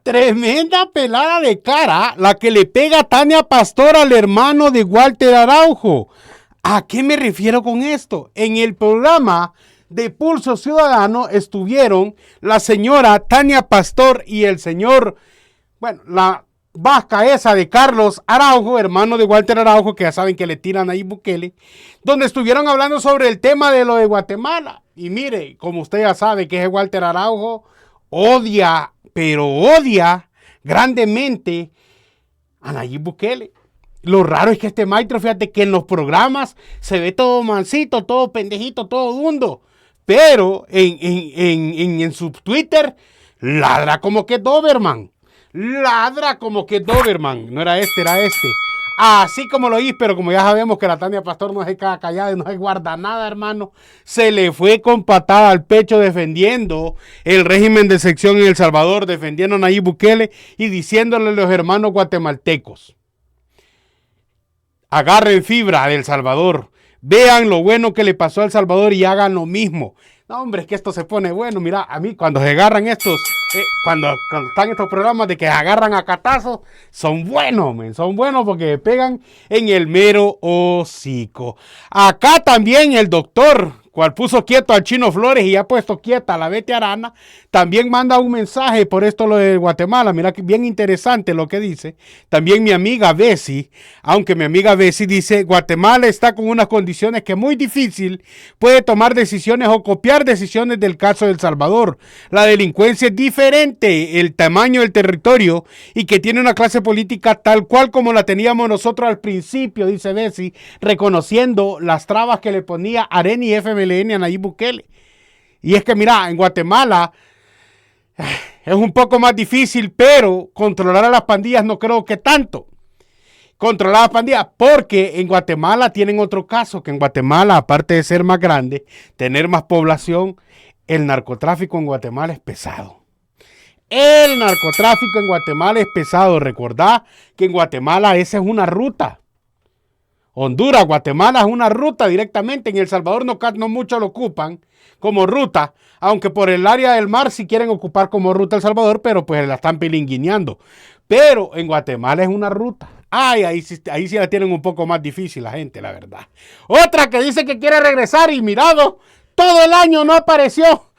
Tremenda pelada de cara la que le pega Tania Pastor al hermano de Walter Araujo. ¿A qué me refiero con esto? En el programa de Pulso Ciudadano estuvieron la señora Tania Pastor y el señor, la vasca esa de Carlos Araujo, hermano de Walter Araujo, que ya saben que le tiran ahí Bukele, donde estuvieron hablando sobre el tema de lo de Guatemala. Y mire, como usted ya sabe que es Walter Araujo, odia grandemente a Nayib Bukele. Lo raro es que este maestro, fíjate que en los programas se ve todo mansito, todo pendejito, todo dundo. Pero en su Twitter ladra como que Doberman. Ladra como que Doberman. No era este, era este. Así como lo hice, pero como ya sabemos que la Tania Pastor no se queda callada y no se guarda nada, hermano, se le fue con patada al pecho defendiendo el régimen de excepción en El Salvador, defendiendo a Nayib Bukele y diciéndole a los hermanos guatemaltecos: agarren fibra de El Salvador, vean lo bueno que le pasó a El Salvador y hagan lo mismo. No, hombre, es que esto se pone bueno. Mira, a mí cuando se agarran estos, cuando están estos programas de que se agarran a catazos, son buenos, son buenos porque pegan en el mero hocico. Acá también el doctor, cual puso quieto al Chino Flores y ha puesto quieta a la Betty Arana, también manda un mensaje por esto lo de Guatemala. Mira que bien interesante lo que dice. También mi amiga Bessie, aunque mi amiga Bessie dice: Guatemala está con unas condiciones que muy difícil puede tomar decisiones o copiar decisiones del caso de El Salvador. La delincuencia es diferente, el tamaño del territorio y que tiene una clase política tal cual como la teníamos nosotros al principio, dice Bessie, reconociendo las trabas que le ponía Arena y FMLN a Nayib Bukele. Y es que mira, en Guatemala es un poco más difícil, pero controlar a las pandillas no creo que tanto. Controlar a las pandillas, porque en Guatemala tienen otro caso, que en Guatemala, aparte de ser más grande, tener más población, el narcotráfico en Guatemala es pesado. El narcotráfico en Guatemala es pesado. Recordá que en Guatemala esa es una ruta. Honduras, Guatemala es una ruta directamente. En El Salvador no mucho lo ocupan como ruta, aunque por el área del mar sí quieren ocupar como ruta El Salvador, pero pues la están pilinguineando. Pero en Guatemala es una ruta. Ay, ahí sí la tienen un poco más difícil la gente, la verdad. Otra que dice que quiere regresar y mirado, todo el año no apareció.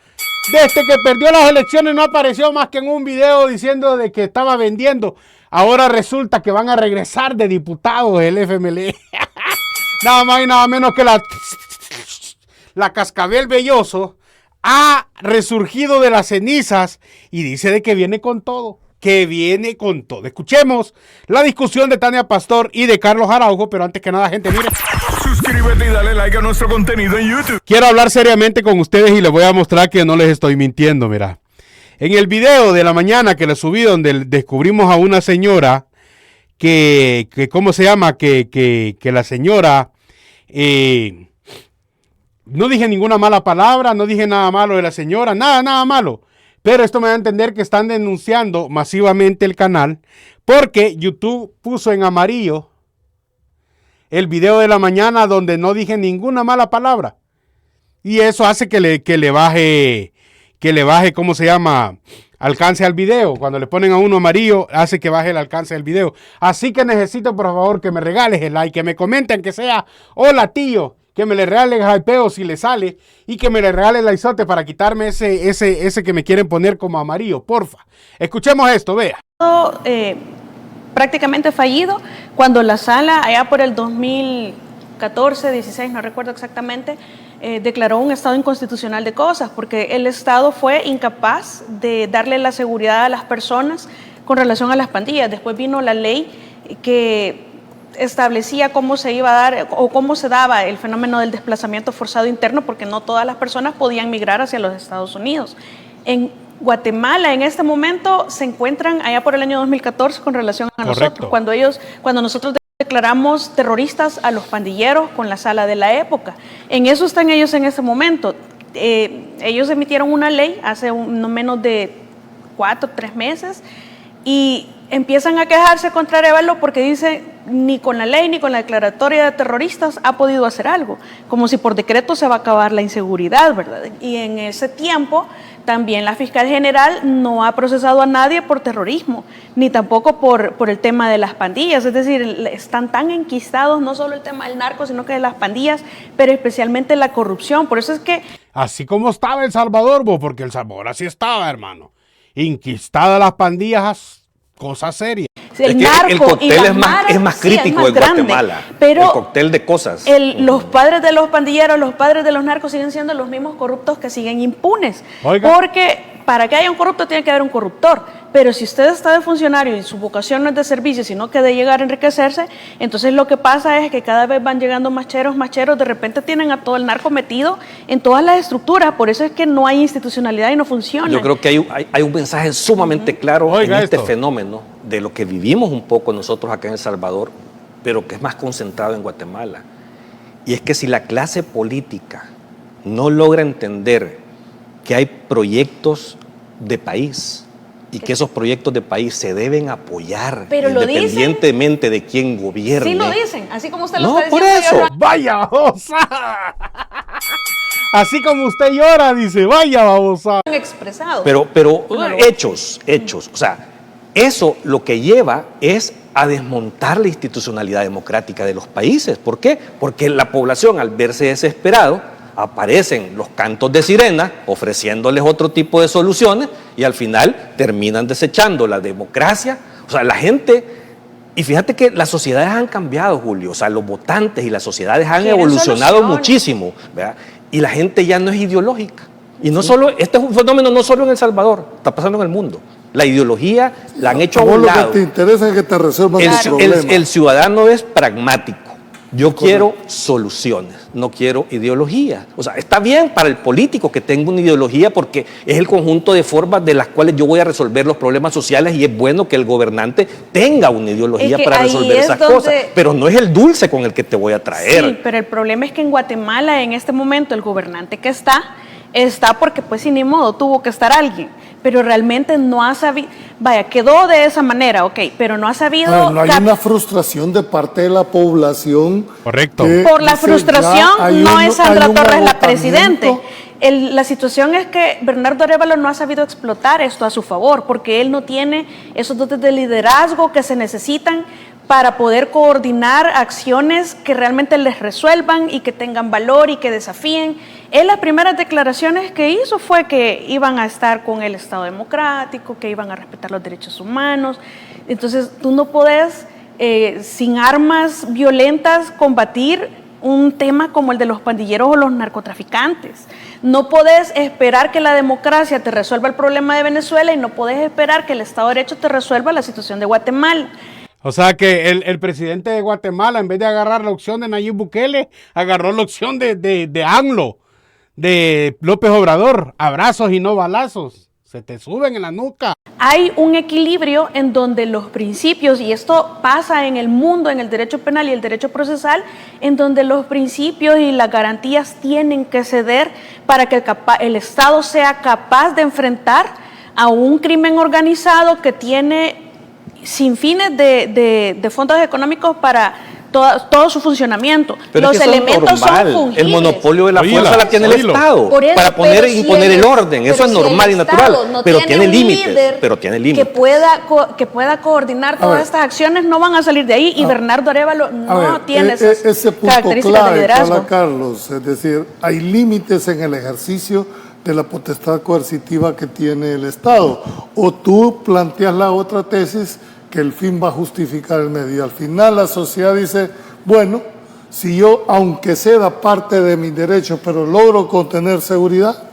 Desde que perdió las elecciones no apareció más que en un video diciendo de que estaba vendiendo. Ahora resulta que van a regresar de diputados el FMLN. Nada más y nada menos que la Cascabel Belloso ha resurgido de las cenizas y dice de que viene con todo. Que viene con todo. Escuchemos la discusión de Tania Pastor y de Carlos Araujo, pero antes que nada, gente, mire. Suscríbete y dale like a nuestro contenido en YouTube. Quiero hablar seriamente con ustedes y les voy a mostrar que no les estoy mintiendo, mira. En el video de la mañana que les subí, donde descubrimos a una señora que ¿cómo se llama? Que la señora, no dije ninguna mala palabra, no dije nada malo de la señora, nada malo. Pero esto me da a entender que están denunciando masivamente el canal porque YouTube puso en amarillo el video de la mañana donde no dije ninguna mala palabra. Y eso hace que le baje, ¿cómo se llama? Alcance al video. Cuando le ponen a uno amarillo, hace que baje el alcance del video. Así que necesito, por favor, que me regales el like, que me comenten que sea hola tío, que me le regalen el hypeo si le sale y que me le regale el isote para quitarme ese que me quieren poner como amarillo, porfa. Escuchemos esto, vea. Prácticamente fallido cuando la sala, allá por el 2014, 16, no recuerdo exactamente, declaró un estado inconstitucional de cosas porque el Estado fue incapaz de darle la seguridad a las personas con relación a las pandillas. Después vino la ley que establecía cómo se iba a dar o cómo se daba el fenómeno del desplazamiento forzado interno, porque no todas las personas podían migrar hacia los Estados Unidos. En Guatemala en este momento se encuentran allá por el año 2014 con relación a nosotros, cuando nosotros declaramos terroristas a los pandilleros con la sala de la época. En eso están ellos en este momento. Ellos emitieron una ley hace no menos de 4 o 3 meses y empiezan a quejarse contra Arevalo porque dicen ni con la ley ni con la declaratoria de terroristas ha podido hacer algo, como si por decreto se va a acabar la inseguridad, ¿verdad? Y en ese tiempo También la fiscal general no ha procesado a nadie por terrorismo, ni tampoco por el tema de las pandillas. Es decir, están tan enquistados no solo el tema del narco, sino que de las pandillas, pero especialmente la corrupción. Por eso es que... Así como estaba El Salvador, porque El Salvador así estaba, hermano. Inquistada las pandillas, cosa seria. El narco el cóctel y las es más crítico en Guatemala. Pero el cóctel de cosas. Los padres de los pandilleros, los padres de los narcos siguen siendo los mismos corruptos que siguen impunes. Oiga. Porque para que haya un corrupto tiene que haber un corruptor. Pero si usted está de funcionario y su vocación no es de servicio, sino que de llegar a enriquecerse, entonces lo que pasa es que cada vez van llegando más cheros, de repente tienen a todo el narco metido en todas las estructuras. Por eso es que no hay institucionalidad y no funciona. Yo creo que hay un mensaje sumamente claro Oiga en este esto. fenómeno de lo que vivimos un poco nosotros acá en El Salvador, pero que es más concentrado en Guatemala. Y es que si la clase política no logra entender que hay proyectos de país y que esos proyectos de país se deben apoyar, Pero lo independientemente de quién gobierne. Sí lo dicen, así como usted lo No, está por diciendo. eso. ¡Vaya babosa! Así como usted llora, dice, vaya babosa. Expresado. Pero hechos. O sea, eso lo que lleva es a desmontar la institucionalidad democrática de los países. ¿Por qué? Porque la población, al verse desesperado, aparecen los cantos de sirena ofreciéndoles otro tipo de soluciones y al final terminan desechando la democracia. O sea, la gente... Y fíjate que las sociedades han cambiado, Julio. O sea, los votantes y las sociedades han Quieren evolucionado soluciones. muchísimo, ¿verdad? Y la gente ya no es ideológica. Y no solo, este es un fenómeno no solo en El Salvador, está pasando en el mundo. La ideología la han hecho a Vos un lo lado. que te interesa es que te resuelvan El, el problema. el ciudadano es pragmático. Yo quiero soluciones, no quiero ideología. O sea, está bien para el político que tenga una ideología porque es el conjunto de formas de las cuales yo voy a resolver los problemas sociales y es bueno que el gobernante tenga una ideología Es que para ahí resolver es esas donde- cosas. Pero no es el dulce con el que te voy a traer. Sí, pero el problema es que en Guatemala en este momento el gobernante que está porque pues sin ni modo tuvo que estar alguien, pero realmente no ha sabido, vaya, quedó de esa manera, ok, pero no ha sabido... No hay una frustración de parte de la población. Correcto. que Por la dice, frustración ya hay no un- es Sandra hay un Torres la agotamiento. presidente. La situación es que Bernardo Arévalo no ha sabido explotar esto a su favor, porque él no tiene esos dotes de liderazgo que se necesitan para poder coordinar acciones que realmente les resuelvan y que tengan valor y que desafíen. Él las primeras declaraciones que hizo fue que iban a estar con el Estado democrático, que iban a respetar los derechos humanos. Entonces tú no podés sin armas violentas combatir un tema como el de los pandilleros o los narcotraficantes. No podés esperar que la democracia te resuelva el problema de Venezuela y no podés esperar que el Estado de Derecho te resuelva la situación de Guatemala. O sea que el presidente de Guatemala, en vez de agarrar la opción de Nayib Bukele, agarró la opción de AMLO, de López Obrador. Abrazos y no balazos. Se te suben en la nuca. Hay un equilibrio en donde los principios, y esto pasa en el mundo, en el derecho penal y el derecho procesal, en donde los principios y las garantías tienen que ceder para que el Estado sea capaz de enfrentar a un crimen organizado que tiene sin fines de fondos económicos para todo su funcionamiento. Pero Los es que eso es elementos son normal. fungibles. El monopolio de la Oíla, fuerza la tiene el oílo. Estado Por eso, para poner pero e si imponer el orden. pero Eso es si el normal y Estado natural. no Pero tiene tiene un límites. líder Pero tiene que límites. pueda coordinar todas ver. estas acciones, no van a salir de ahí. Y Bernardo Arévalo A no ver, tiene esas ese punto características de clave que liderazgo. habla Carlos, es decir, hay límites en el ejercicio de la potestad coercitiva que tiene el Estado. O tú planteas la otra tesis que el fin va a justificar el medio. Al final la sociedad dice, bueno, si yo, aunque ceda parte de mis derechos, pero logro contener seguridad,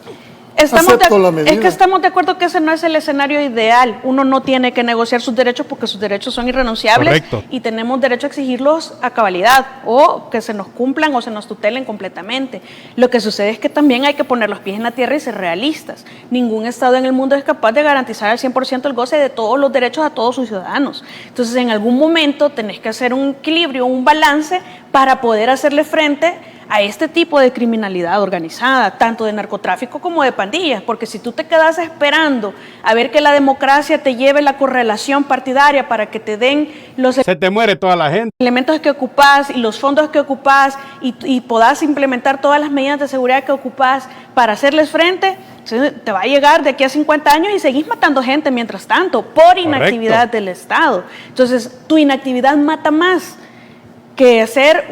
acepto la medida. Es que estamos de acuerdo que ese no es el escenario ideal. Uno no tiene que negociar sus derechos porque sus derechos son irrenunciables. Correcto. Y tenemos derecho a exigirlos a cabalidad o que se nos cumplan o se nos tutelen completamente. Lo que sucede es que también hay que poner los pies en la tierra y ser realistas. Ningún Estado en el mundo es capaz de garantizar al 100% el goce de todos los derechos a todos sus ciudadanos. Entonces, en algún momento tenés que hacer un equilibrio, un balance para poder hacerle frente a este tipo de criminalidad organizada, tanto de narcotráfico como de pandillas, porque si tú te quedas esperando a ver que la democracia te lleve la correlación partidaria para que te den los Se te muere toda la gente. elementos que ocupás y los fondos que ocupás y podás implementar todas las medidas de seguridad que ocupás para hacerles frente, Entonces, te va a llegar de aquí a 50 años y seguís matando gente mientras tanto, por inactividad del Estado. Entonces, tu inactividad mata más que hacer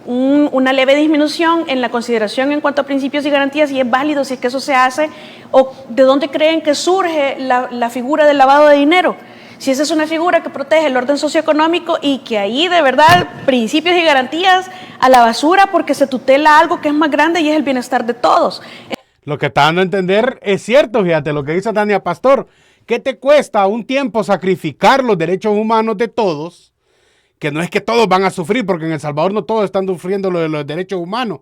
una leve disminución en la consideración en cuanto a principios y garantías, y es válido si es que eso se hace, o de dónde creen que surge la figura del lavado de dinero. Si esa es una figura que protege el orden socioeconómico y que ahí de verdad principios y garantías a la basura porque se tutela algo que es más grande y es el bienestar de todos. Lo que está dando a entender es cierto, fíjate, lo que dice Tania Pastor. ¿Qué te cuesta un tiempo sacrificar los derechos humanos de todos? Que no es que todos van a sufrir, porque en El Salvador no todos están sufriendo lo de los derechos humanos,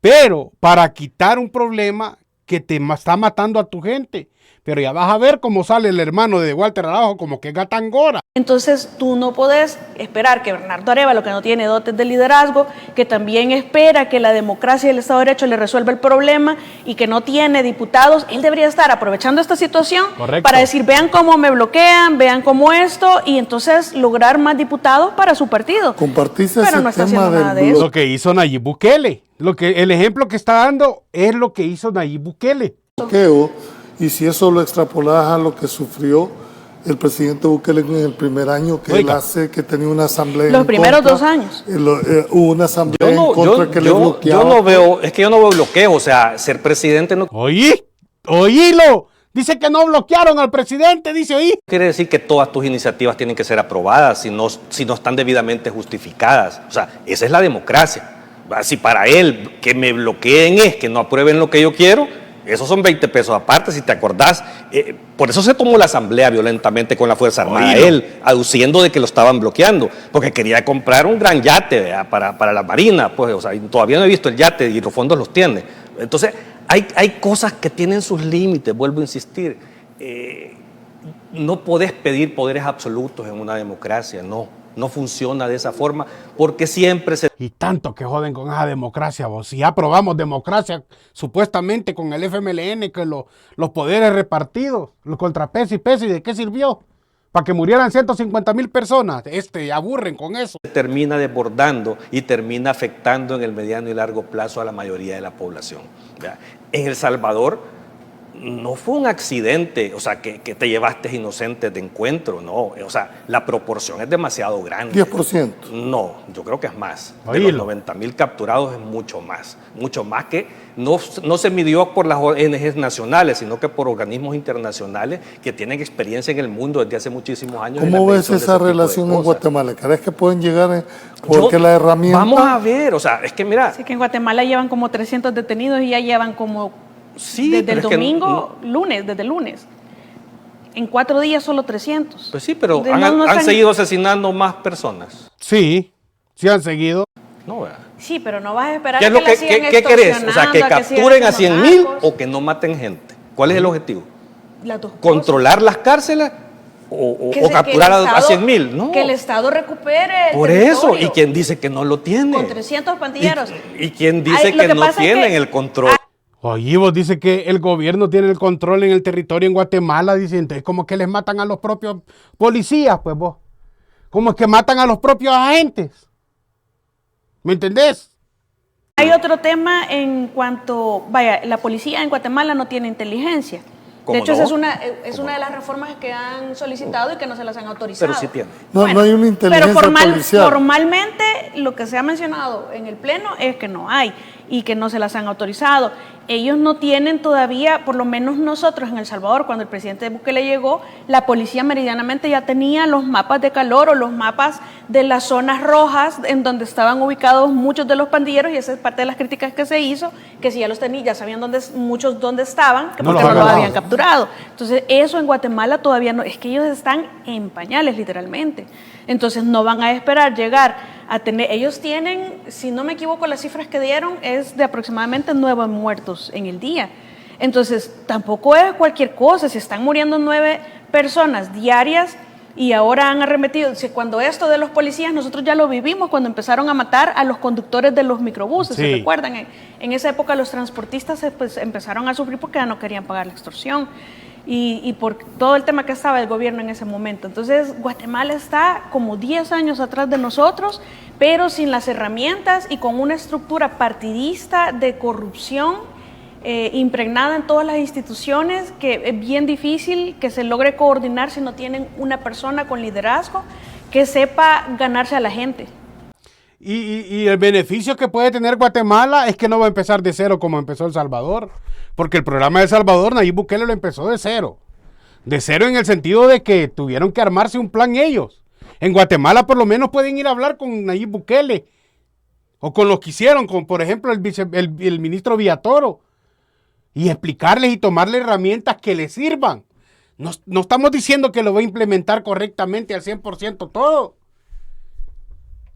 pero para quitar un problema que te está matando a tu gente. Pero ya vas a ver cómo sale el hermano de Walter Araujo, como que gatangora. Entonces tú no podés esperar que Bernardo Arévalo, que no tiene dotes de liderazgo, que también espera que la democracia y el Estado de Derecho le resuelva el problema y que no tiene diputados, él debería estar aprovechando esta situación. Correcto. Para decir, vean cómo me bloquean, vean cómo esto, y entonces lograr más diputados para su partido. Compartiste pero ese no está tema haciendo nada de eso. Lo que hizo Nayib Bukele. El ejemplo que está dando es lo que hizo Nayib Bukele. Y si eso lo extrapolas a lo que sufrió el presidente Bukele en el primer año que él hace, que tenía una asamblea los primeros 2 años. Hubo una asamblea en contra que le bloqueaba. Yo no veo bloqueo, o sea, ser presidente no... Oílo. Dice que no bloquearon al presidente, dice oí. Quiere decir que todas tus iniciativas tienen que ser aprobadas si no están debidamente justificadas. O sea, esa es la democracia. Si para él que me bloqueen es que no aprueben lo que yo quiero, esos son 20 pesos aparte, si te acordás. Por eso se tomó la asamblea violentamente con la Fuerza Armada, él, aduciendo de que lo estaban bloqueando, porque quería comprar un gran yate para la Marina, pues, o sea, todavía no he visto el yate y los fondos los tiene. Entonces, hay cosas que tienen sus límites, vuelvo a insistir. No podés pedir poderes absolutos en una democracia, no funciona de esa forma, porque siempre se... Y tanto que joden con esa democracia, vos. Si ya aprobamos democracia, supuestamente con el FMLN, que los poderes repartidos, los contrapesos y pesos, ¿y de qué sirvió? Para que murieran 150,000 personas. Aburren con eso. Termina desbordando y termina afectando en el mediano y largo plazo a la mayoría de la población. ¿Ya? En El Salvador no fue un accidente, o sea, que te llevaste inocentes de encuentro, no. O sea, la proporción es demasiado grande. 10%. No, yo creo que es más. De los 90,000 capturados es mucho más que no se midió por las ONGs nacionales, sino que por organismos internacionales que tienen experiencia en el mundo desde hace muchísimos años. ¿Cómo ves esa relación en Guatemala? ¿Crees que pueden llegar porque la herramienta? Vamos a ver, o sea, es que mira. Sí, que en Guatemala llevan como 300 detenidos y ya llevan como... Sí, desde el domingo, desde el lunes. En 4 días solo 300. Pues sí, pero han seguido asesinando más personas. Sí han seguido. No, ¿verdad? Sí, pero no vas a esperar ¿Qué es lo ¿qué querés? O sea, que capturen a 100,000 o que no maten gente. ¿Cuál es el objetivo? Las dos cosas. ¿Controlar las cárceles o capturar a 100,000? No. Que el Estado recupere el Por territorio. eso, ¿y quién dice que no lo tiene? Con 300 pandilleros. ¿Y quién dice que no tienen el control? Oye, vos dice que el gobierno tiene el control en el territorio en Guatemala, dice, entonces como que les matan a los propios policías, pues vos. Como es que matan a los propios agentes. ¿Me entendés? Hay otro tema en cuanto, la policía en Guatemala no tiene inteligencia. De hecho, esa es una de las reformas que han solicitado y que no se las han autorizado. Pero sí tiene. No hay una inteligencia policial. Formalmente, lo que se ha mencionado en el Pleno es que no hay y que no se las han autorizado. Ellos no tienen todavía, por lo menos nosotros en El Salvador, cuando el presidente Bukele llegó, la policía meridianamente ya tenía los mapas de calor o los mapas de las zonas rojas en donde estaban ubicados muchos de los pandilleros, y esa es parte de las críticas que se hizo, que si ya los tenían, ya sabían muchos dónde estaban, que porque no los habían capturado. Entonces, eso en Guatemala todavía no, es que ellos están en pañales literalmente. Entonces, no van a esperar llegar a tener, ellos tienen, si no me equivoco, las cifras que dieron es de aproximadamente 9 muertos en el día. Entonces, tampoco es cualquier cosa, si están muriendo 9 personas diarias y ahora han arremetido, cuando esto de los policías, nosotros ya lo vivimos cuando empezaron a matar a los conductores de los microbuses, ¿se recuerdan? En esa época los transportistas pues, empezaron a sufrir porque ya no querían pagar la extorsión. Y por todo el tema que estaba el gobierno en ese momento. Entonces, Guatemala está como 10 años atrás de nosotros, pero sin las herramientas y con una estructura partidista de corrupción impregnada en todas las instituciones, que es bien difícil que se logre coordinar si no tienen una persona con liderazgo que sepa ganarse a la gente. Y el beneficio que puede tener Guatemala es que no va a empezar de cero como empezó El Salvador, porque el programa de El Salvador, Nayib Bukele lo empezó de cero. De cero en el sentido de que tuvieron que armarse un plan ellos. En Guatemala por lo menos pueden ir a hablar con Nayib Bukele, o con los que hicieron, con por ejemplo el ministro Villatoro, y explicarles y tomarle herramientas que les sirvan. No estamos diciendo que lo va a implementar correctamente al 100% todo,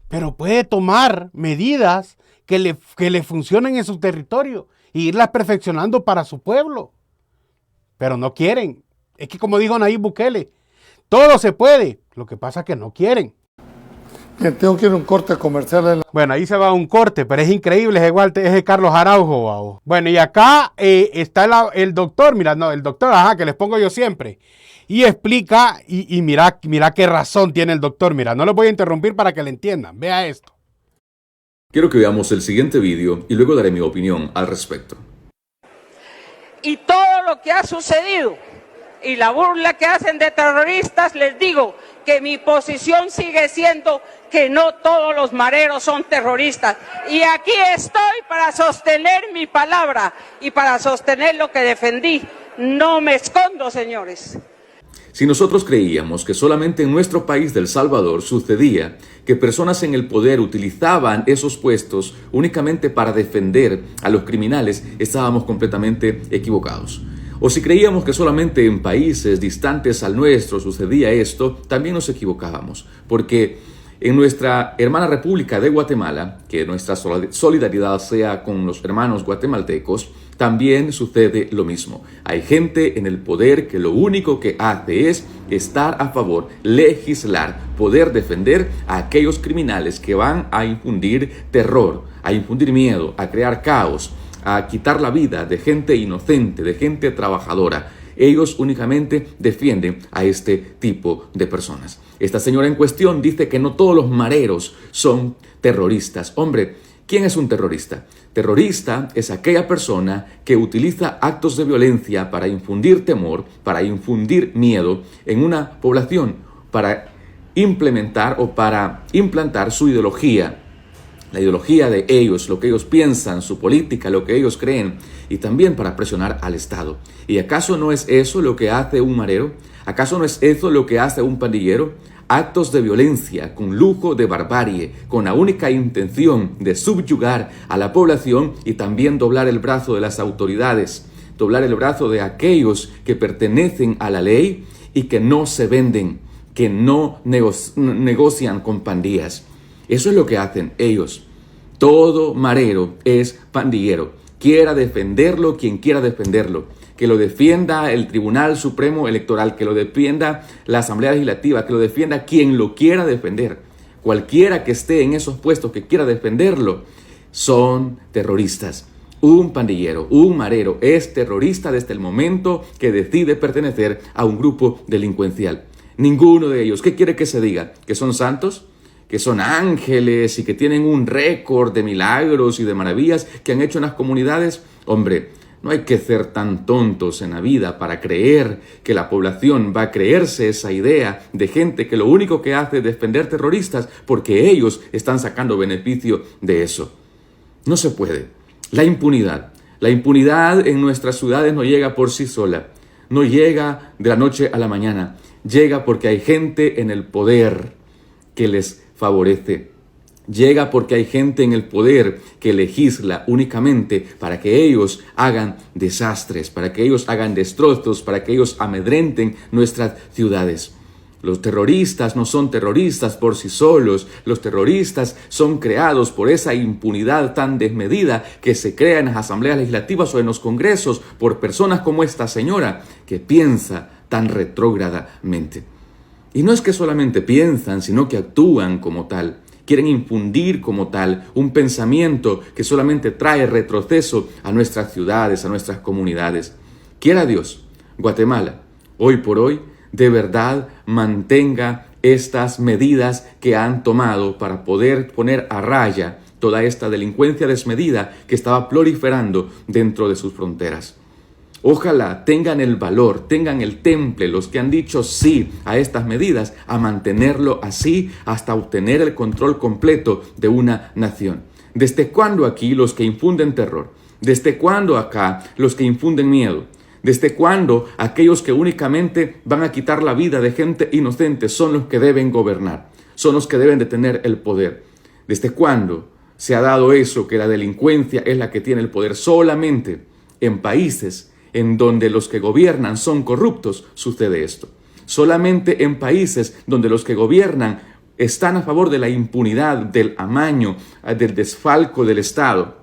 pero puede tomar medidas que le funcionen en su territorio e irlas perfeccionando para su pueblo. Pero no quieren. Es que como dijo Nayib Bukele, todo se puede. Lo que pasa es que no quieren. Bien, tengo que ir a un corte comercial. Bueno, ahí se va un corte, pero es increíble, es Carlos Araujo. Wow. Bueno, y acá está el doctor, el doctor, que les pongo yo siempre. Y explica, y mira qué razón tiene el doctor. Mira, no lo voy a interrumpir para que le entiendan. Vea esto. Quiero que veamos el siguiente vídeo y luego daré mi opinión al respecto. Y todo lo que ha sucedido y la burla que hacen de terroristas, les digo que mi posición sigue siendo que no todos los mareros son terroristas. Y aquí estoy para sostener mi palabra y para sostener lo que defendí. No me escondo, señores. Si nosotros creíamos que solamente en nuestro país del Salvador sucedía que personas en el poder utilizaban esos puestos únicamente para defender a los criminales, estábamos completamente equivocados. O si creíamos que solamente en países distantes al nuestro sucedía esto, también nos equivocábamos, porque en nuestra hermana República de Guatemala, que nuestra solidaridad sea con los hermanos guatemaltecos, también sucede lo mismo. Hay gente en el poder que lo único que hace es estar a favor, legislar, poder defender a aquellos criminales que van a infundir terror, a infundir miedo, a crear caos, a quitar la vida de gente inocente, de gente trabajadora. Ellos únicamente defienden a este tipo de personas. Esta señora en cuestión dice que no todos los mareros son terroristas. Hombre, ¿quién es un terrorista? Terrorista es aquella persona que utiliza actos de violencia para infundir temor, para infundir miedo en una población, para implementar o para implantar su ideología. La ideología de ellos, lo que ellos piensan, su política, lo que ellos creen, y también para presionar al Estado. ¿Y acaso no es eso lo que hace un marero? ¿Acaso no es eso lo que hace un pandillero? Actos de violencia, con lujo de barbarie, con la única intención de subyugar a la población y también doblar el brazo de las autoridades, doblar el brazo de aquellos que pertenecen a la ley y que no se venden, que no negocian con pandillas. Eso es lo que hacen ellos. Todo marero es pandillero. Quiera defenderlo quien quiera defenderlo. Que lo defienda el Tribunal Supremo Electoral, que lo defienda la Asamblea Legislativa, que lo defienda quien lo quiera defender. Cualquiera que esté en esos puestos que quiera defenderlo, son terroristas. Un pandillero, un marero, es terrorista desde el momento que decide pertenecer a un grupo delincuencial. Ninguno de ellos, ¿qué quiere que se diga? ¿Que son santos? ¿Que son ángeles y que tienen un récord de milagros y de maravillas que han hecho en las comunidades? Hombre, no hay que ser tan tontos en la vida para creer que la población va a creerse esa idea de gente que lo único que hace es defender terroristas porque ellos están sacando beneficio de eso. No se puede. La impunidad en nuestras ciudades no llega por sí sola. No llega de la noche a la mañana. Llega porque hay gente en el poder que les favorece. Llega porque hay gente en el poder que legisla únicamente para que ellos hagan desastres, para que ellos hagan destrozos, para que ellos amedrenten nuestras ciudades. Los terroristas no son terroristas por sí solos. Los terroristas son creados por esa impunidad tan desmedida que se crea en las asambleas legislativas o en los congresos por personas como esta señora que piensa tan retrógradamente. Y no es que solamente piensan, sino que actúan como tal. Quieren infundir como tal un pensamiento que solamente trae retroceso a nuestras ciudades, a nuestras comunidades. Quiera Dios, Guatemala, hoy por hoy, de verdad mantenga estas medidas que han tomado para poder poner a raya toda esta delincuencia desmedida que estaba proliferando dentro de sus fronteras. Ojalá tengan el valor, tengan el temple, los que han dicho sí a estas medidas, a mantenerlo así hasta obtener el control completo de una nación. ¿Desde cuándo aquí los que infunden terror? ¿Desde cuándo acá los que infunden miedo? ¿Desde cuándo aquellos que únicamente van a quitar la vida de gente inocente son los que deben gobernar? Son los que deben de tener el poder. ¿Desde cuándo se ha dado eso, que la delincuencia es la que tiene el poder? Solamente en países en donde los que gobiernan son corruptos sucede esto. Solamente en países donde los que gobiernan están a favor de la impunidad, del amaño, del desfalco del Estado,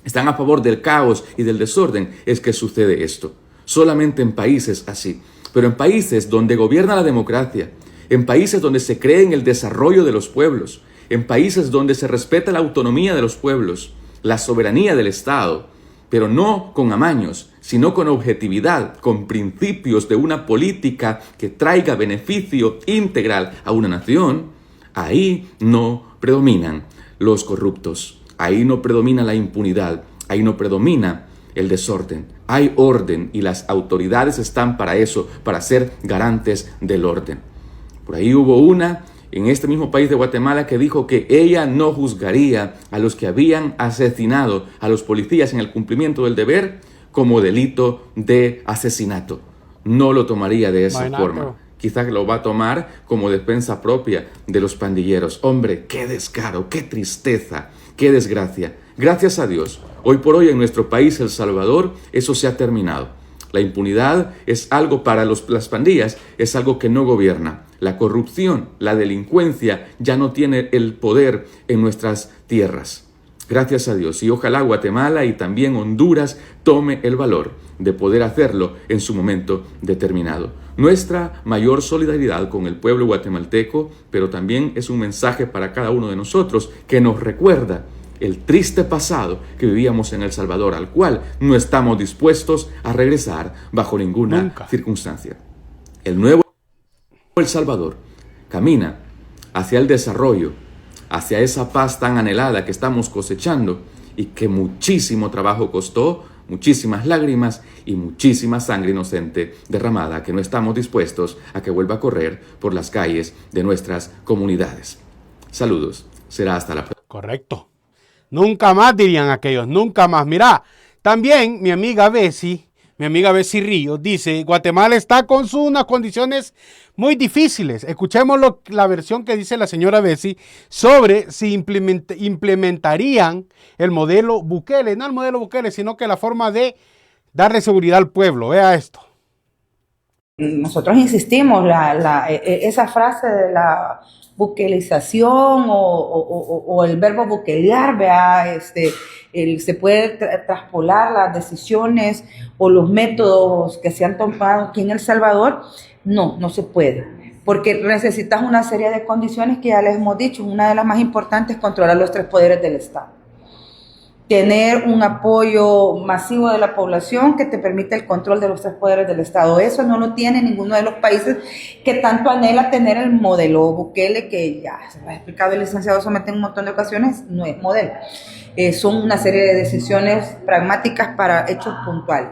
están a favor del caos y del desorden, es que sucede esto. Solamente en países así. Pero en países donde gobierna la democracia, en países donde se cree en el desarrollo de los pueblos, en países donde se respeta la autonomía de los pueblos, la soberanía del Estado, pero no con amaños, sino con objetividad, con principios de una política que traiga beneficio integral a una nación, ahí no predominan los corruptos, ahí no predomina la impunidad, ahí no predomina el desorden. Hay orden y las autoridades están para eso, para ser garantes del orden. Por ahí hubo una en este mismo país de Guatemala que dijo que ella no juzgaría a los que habían asesinado a los policías en el cumplimiento del deber como delito de asesinato. No lo tomaría de esa forma. Quizás lo va a tomar como defensa propia de los pandilleros. Hombre, qué descaro, qué tristeza, qué desgracia. Gracias a Dios, hoy por hoy en nuestro país, El Salvador, eso se ha terminado. La impunidad es algo para las pandillas, es algo que no gobierna. La corrupción, la delincuencia ya no tiene el poder en nuestras tierras. Gracias a Dios. Y ojalá Guatemala y también Honduras tome el valor de poder hacerlo en su momento determinado. Nuestra mayor solidaridad con el pueblo guatemalteco, pero también es un mensaje para cada uno de nosotros que nos recuerda el triste pasado que vivíamos en El Salvador, al cual no estamos dispuestos a regresar bajo ninguna circunstancia. El nuevo El Salvador camina hacia el desarrollo, hacia esa paz tan anhelada que estamos cosechando y que muchísimo trabajo costó, muchísimas lágrimas y muchísima sangre inocente derramada que no estamos dispuestos a que vuelva a correr por las calles de nuestras comunidades. Saludos. Será hasta la próxima. Correcto. Nunca más, dirían aquellos, nunca más. Mira, también mi amiga Bessie Ríos dice, Guatemala está con unas condiciones muy difíciles. Escuchemos la versión que dice la señora Bessie sobre si implementarían el modelo Bukele, no el modelo Bukele, sino que la forma de darle seguridad al pueblo. Vea esto. Nosotros insistimos, esa frase de la buquelización o el verbo buquelear, se puede traspolar las decisiones o los métodos que se han tomado aquí en El Salvador. No se puede, porque necesitas una serie de condiciones que ya les hemos dicho. Una de las más importantes es controlar los tres poderes del Estado. Tener un apoyo masivo de la población que te permite el control de los tres poderes del Estado. Eso no lo tiene ninguno de los países que tanto anhela tener el modelo Bukele, que ya se lo ha explicado el licenciado Somete en un montón de ocasiones, no es modelo. Son una serie de decisiones pragmáticas para hechos puntuales.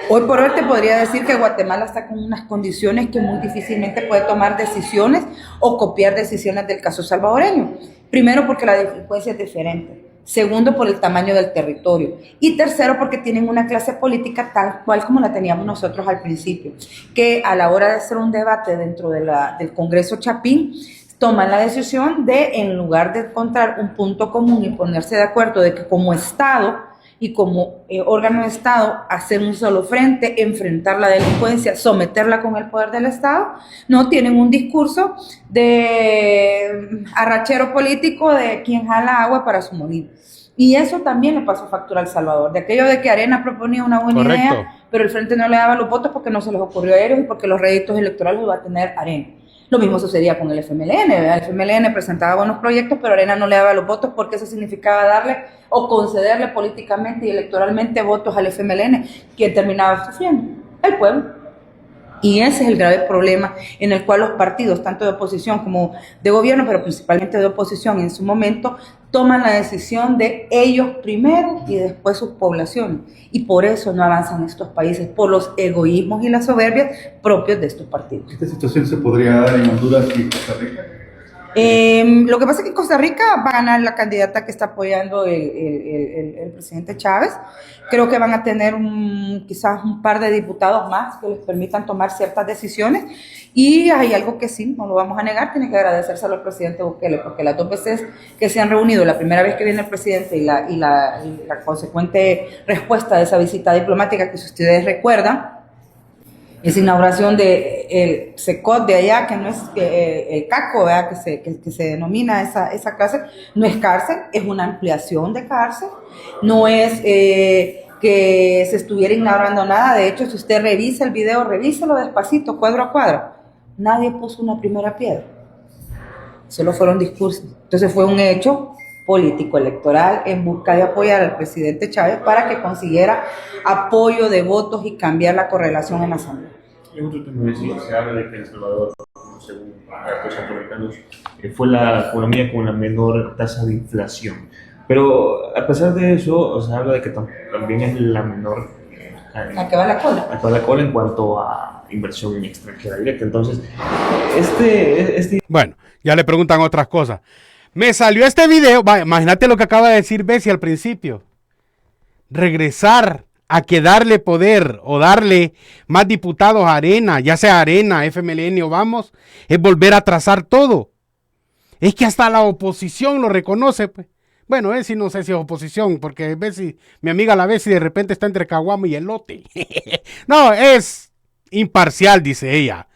Hoy por hoy te podría decir que Guatemala está con unas condiciones que muy difícilmente puede tomar decisiones o copiar decisiones del caso salvadoreño. Primero, porque la delincuencia es diferente. Segundo, por el tamaño del territorio. Y tercero, porque tienen una clase política tal cual como la teníamos nosotros al principio, que a la hora de hacer un debate dentro del Congreso Chapín, toman la decisión de, en lugar de encontrar un punto común y ponerse de acuerdo de que como Estado y como órgano de Estado hacer un solo frente, enfrentar la delincuencia, someterla con el poder del Estado, no tienen un discurso de arrachero político de quien jala agua para su molino. Y eso también le pasó factura a El Salvador, de aquello de que Arena proponía una buena idea, pero el Frente no le daba los votos porque no se les ocurrió a ellos y porque los réditos electorales los va a tener Arena. Lo mismo sucedía con el FMLN, ¿verdad? El FMLN presentaba buenos proyectos, pero Arena no le daba los votos porque eso significaba darle o concederle políticamente y electoralmente votos al FMLN. ¿Quién terminaba sufriendo? El pueblo. Y ese es el grave problema en el cual los partidos, tanto de oposición como de gobierno, pero principalmente de oposición en su momento, toman la decisión de ellos primero y después sus poblaciones. Y por eso no avanzan estos países, por los egoísmos y las soberbias propios de estos partidos. ¿Esta situación se podría dar en Honduras y Costa Rica? Lo que pasa es que Costa Rica va a ganar la candidata que está apoyando el presidente Chávez. Creo que van a tener quizás un par de diputados más que les permitan tomar ciertas decisiones. Y hay algo que sí, no lo vamos a negar, tiene que agradecérselo al presidente Bukele, porque las 2 veces que se han reunido, la primera vez que viene el presidente y la consecuente respuesta de esa visita diplomática, que si ustedes recuerdan, esa inauguración del SECOT de allá, que no es el CACO, ¿verdad? Que se denomina esa clase, no es cárcel, es una ampliación de cárcel, no es que se estuviera inaugurando nada. De hecho, si usted revisa el video, revíselo despacito, cuadro a cuadro, nadie puso una primera piedra, solo fueron discursos. Entonces fue un hecho político electoral en busca de apoyar al presidente Chávez para que consiguiera apoyo de votos y cambiar la correlación en la asamblea. En otro tema, se habla de que El Salvador, según datos americanos, fue la economía con la menor tasa de inflación. Pero a pesar de eso, se habla de que también es la menor ¿a qué va la cola? A qué va la cola en cuanto a inversión extranjera directa. Entonces, Bueno, ya le preguntan otras cosas. Me salió este video, imagínate lo que acaba de decir Bessie al principio. Regresar a que darle poder o darle más diputados a Arena, ya sea Arena, FMLN o Vamos, es volver a trazar todo. Es que hasta la oposición lo reconoce, pues. Bueno, Bessie no sé si es oposición, porque Bessie, mi amiga la Bessie de repente está entre caguamo y elote. No, es imparcial, dice ella.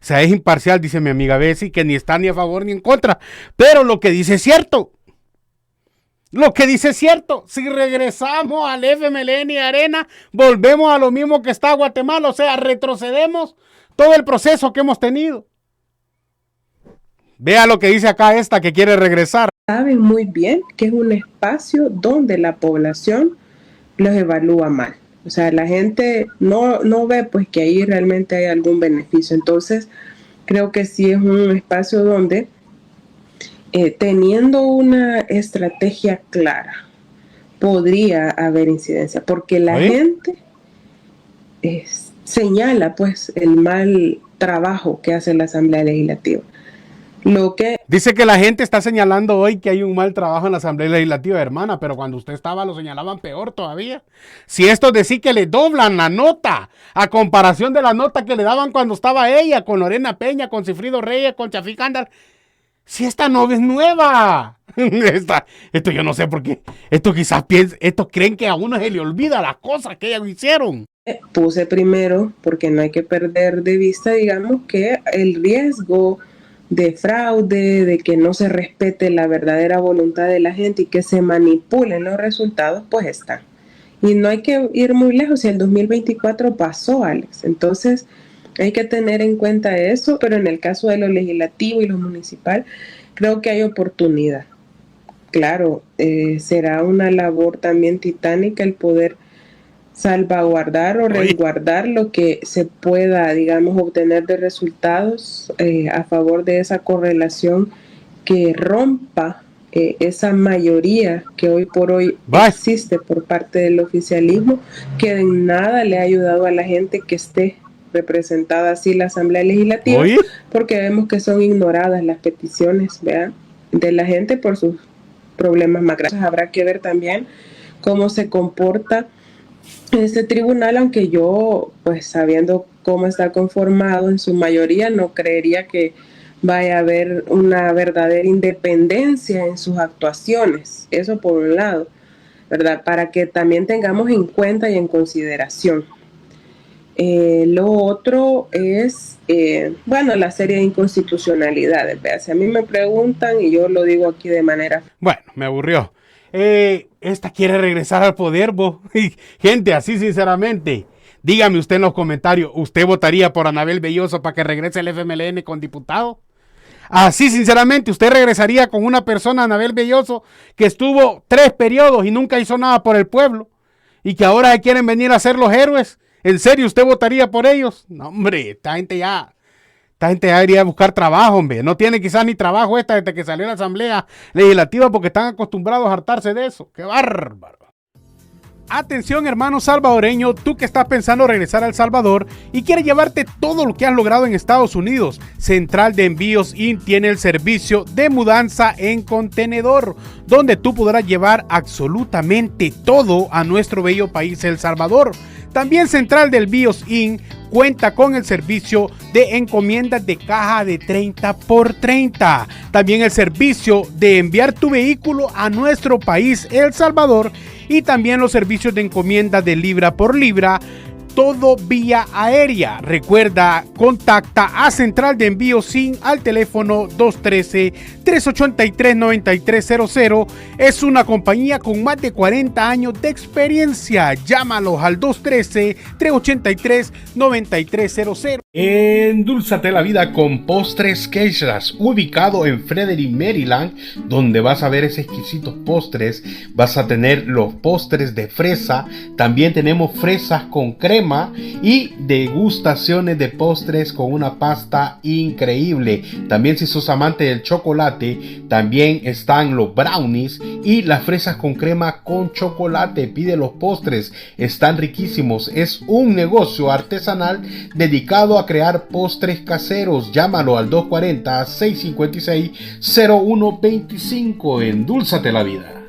O sea, es imparcial, dice mi amiga Bessie, que ni está ni a favor ni en contra. Pero lo que dice es cierto. Lo que dice es cierto. Si regresamos al FMLN y Arena, volvemos a lo mismo que está Guatemala. O sea, retrocedemos todo el proceso que hemos tenido. Vea lo que dice acá esta que quiere regresar. Saben muy bien que es un espacio donde la población los evalúa mal. O sea, la gente no ve pues que ahí realmente hay algún beneficio. Entonces, creo que sí es un espacio donde teniendo una estrategia clara podría haber incidencia, porque la gente señala pues el mal trabajo que hace la Asamblea Legislativa. Dice que la gente está señalando hoy que hay un mal trabajo en la Asamblea Legislativa, hermana, pero cuando usted estaba lo señalaban peor todavía. Si esto es decir que le doblan la nota a comparación de la nota que le daban cuando estaba ella, con Lorena Peña, con Cifrido Reyes, con Chafí Cándal. Si esta no es nueva. Esto yo no sé por qué. Esto quizás creen que a uno se le olvida las cosas que ellos hicieron. Puse primero, porque no hay que perder de vista, digamos, que el riesgo de fraude, de que no se respete la verdadera voluntad de la gente y que se manipulen los resultados, pues está. Y no hay que ir muy lejos, si el 2024 pasó, Alex. Entonces, hay que tener en cuenta eso, pero en el caso de lo legislativo y lo municipal, creo que hay oportunidad. Claro, será una labor también titánica el poder salvaguardar o resguardar lo que se pueda, digamos, obtener de resultados a favor de esa correlación que rompa esa mayoría que hoy por hoy existe por parte del oficialismo, que en nada le ha ayudado a la gente que esté representada así la Asamblea Legislativa, porque vemos que son ignoradas las peticiones, ¿verdad?, de la gente por sus problemas más graves. Habrá que ver también cómo se comporta este tribunal, aunque yo, pues sabiendo cómo está conformado en su mayoría, no creería que vaya a haber una verdadera independencia en sus actuaciones. Eso por un lado, ¿verdad? Para que también tengamos en cuenta y en consideración. Lo otro es, la serie de inconstitucionalidades. ¿Verdad? Si a mí me preguntan, y yo lo digo aquí de manera... Bueno, me aburrió. Esta quiere regresar al poder, vos. Gente, así sinceramente, dígame usted en los comentarios, ¿usted votaría por Anabel Belloso para que regrese el FMLN con diputado? Así sinceramente, ¿usted regresaría con una persona, Anabel Belloso, que estuvo 3 periodos y nunca hizo nada por el pueblo? Y que ahora quieren venir a ser los héroes. ¿En serio usted votaría por ellos? No, hombre, esta gente ya debería buscar trabajo, hombre. No tiene quizás ni trabajo desde que salió la Asamblea Legislativa porque están acostumbrados a hartarse de eso. ¡Qué bárbaro! Atención, hermano salvadoreño, tú que estás pensando regresar a El Salvador y quieres llevarte todo lo que has logrado en Estados Unidos. Central de Envíos IN tiene el servicio de mudanza en contenedor, donde tú podrás llevar absolutamente todo a nuestro bello país El Salvador. También Central de Envíos IN cuenta con el servicio de encomiendas de caja de 30x30. También el servicio de enviar tu vehículo a nuestro país El Salvador y también los servicios de encomienda de libra por libra, todo vía aérea. Recuerda, contacta a Central de Envíos SIN al teléfono 213-383-9300. Es una compañía con más de 40 años de experiencia. Llámalos al 213-383-9300. Endulzate la vida con Postres Quechras, ubicado en Frederick, Maryland, donde vas a ver esos exquisitos postres. Vas a tener los postres de fresa, también tenemos fresas con crema y degustaciones de postres con una pasta increíble. También si sos amante del chocolate, también están los brownies y las fresas con crema con chocolate. Pide los postres, están riquísimos. Es un negocio artesanal dedicado a crear postres caseros. Llámalo al 240-656-0125. Endúlzate la vida.